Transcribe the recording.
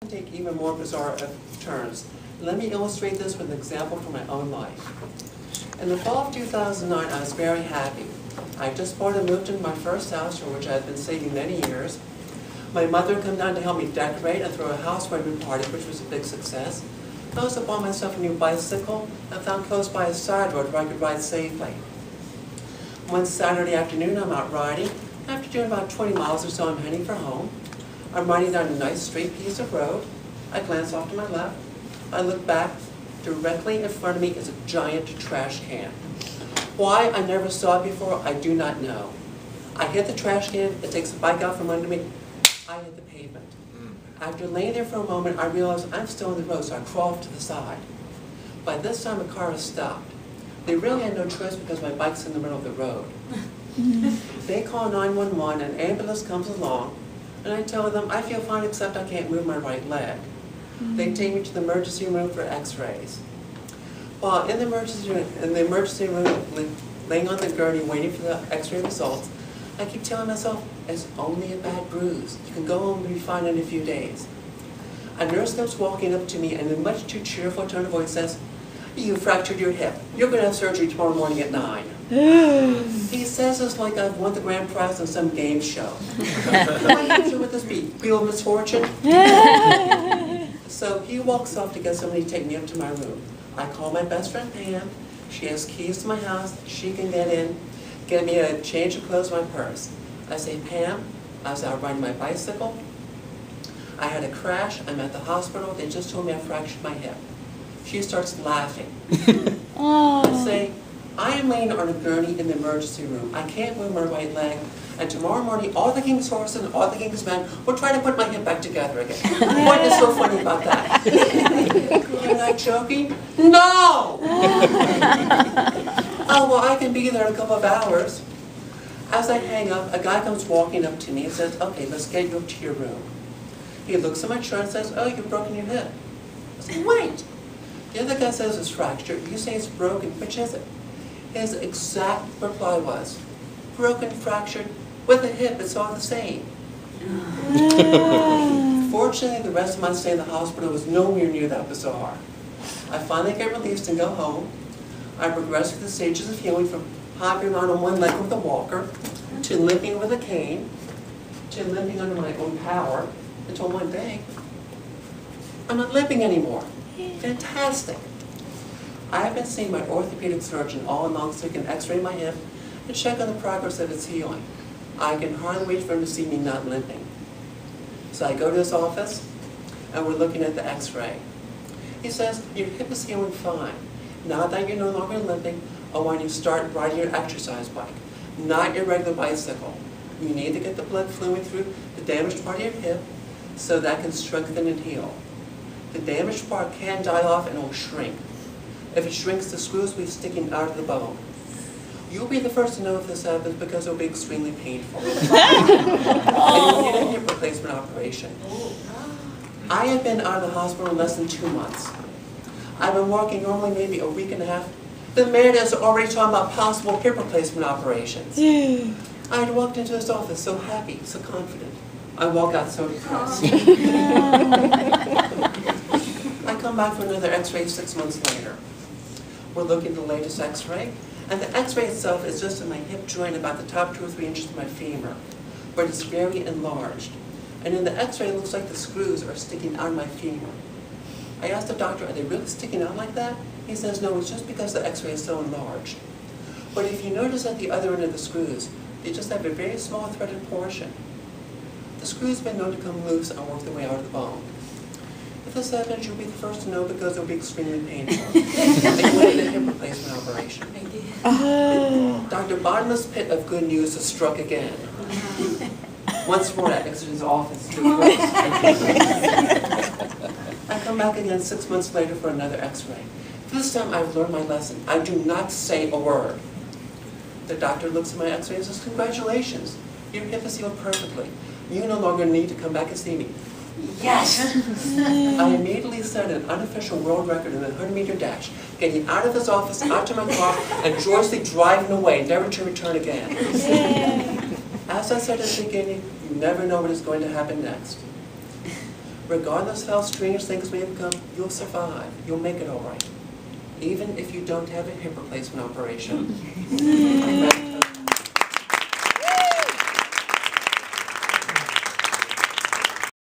Take even more bizarre turns. Let me illustrate this with an example from my own life. In the fall of 2009, I was very happy. I just bought and moved into my first house, for which I had been saving many years. My mother had come down to help me decorate and throw a housewarming party, which was a big success. I also bought myself a new bicycle and found close by a side road where I could ride safely. One Saturday afternoon, I'm out riding. After doing about 20 miles or so, I'm heading for home. I'm riding down a nice straight piece of road. I glance off to my left. I look back. Directly in front of me is a giant trash can. Why I never saw it before, I do not know. I hit the trash can, it takes the bike out from under me, I hit the pavement. After laying there for a moment, I realize I'm still on the road, so I crawl off to the side. By this time, the car has stopped. They really had no choice because my bike's in the middle of the road. They call 911, an ambulance comes along, and I tell them I feel fine except I can't move my right leg. They take me to the emergency room for x-rays. While in the emergency room, laying on the gurney waiting for the x-ray results, I keep telling myself, it's only a bad bruise. You can go home and be fine in a few days. A nurse comes walking up to me and in a much too cheerful tone of voice says, "You fractured your hip. You're going to have surgery tomorrow morning at 9. He says this like I've won the grand prize on some game show. What usually would this be? Wheel of misfortune? So he walks off to get somebody to take me up to my room. I call my best friend Pam. She has keys to my house. She can get in, get me a change of clothes, my purse. I say, Pam, I was out riding my bicycle. I had a crash. I'm at the hospital. They just told me I fractured my hip. She starts laughing. I say, I am laying on a gurney in the emergency room. I can't move my right leg. And tomorrow morning, all the king's horses and all the king's men will try to put my hip back together again. What is so funny about that? You're not joking? No! Oh, well, I can be there in a couple of hours. As I hang up, a guy comes walking up to me and says, okay, let's get you up to your room. He looks at my chart and says, oh, you've broken your hip. I say, wait. The other guy says it's fractured. You say it's broken. Which is it? His exact reply was, broken, fractured, with a hip, it's all the same. Fortunately, the rest of my stay in the hospital was nowhere near that bizarre. I finally get released and go home. I progress through the stages of healing from hopping on one leg with a walker, to limping with a cane, to limping under my own power, until one day, I'm not limping anymore. Fantastic. I have been seeing my orthopedic surgeon all along so he can x-ray my hip and check on the progress of its healing. I can hardly wait for him to see me not limping. So I go to his office, and we're looking at the x-ray. He says, your hip is healing fine. Now that you're no longer limping, I want you to start riding your exercise bike, not your regular bicycle. You need to get the blood flowing through the damaged part of your hip so that can strengthen and heal. The damaged part can die off and it will shrink. If it shrinks, the screws will be sticking out of the bone. You'll be the first to know if this happens because it will be extremely painful. And you'll need a hip replacement operation. I have been out of the hospital in less than 2 months. I've been walking normally maybe a week and a half. The man is already talking about possible hip replacement operations. I had walked into his office so happy, so confident. I walk out so depressed. I come back for another x-ray 6 months later. We're looking at the latest x-ray, and the x-ray itself is just in my hip joint about the top 2 or 3 inches of my femur, but it's very enlarged. And in the x-ray, it looks like the screws are sticking out of my femur. I asked the doctor, are they really sticking out like that? He says, no, it's just because the x-ray is so enlarged. But if you notice at the other end of the screws, they just have a very small threaded portion. The screws have been known to come loose and work their way out of the bone. If this happens, you'll be the first to know because it will be extremely painful. They wanted a hip replacement operation. Dr. Bottomless pit of good news has struck again. Once more, I exited his office. I come back again 6 months later for another x-ray. This time I've learned my lesson. I do not say a word. The doctor looks at my x-ray and says, congratulations, your hip is healed perfectly. You no longer need to come back and see me. Yes! I immediately set an unofficial world record in the 100-meter dash, getting out of his office, out to my car, and joyously driving away, never to return again. As I said at the beginning, you never know what is going to happen next. regardless of how strange things may become, you'll survive. You'll make it all right. Even if you don't have a hip replacement operation.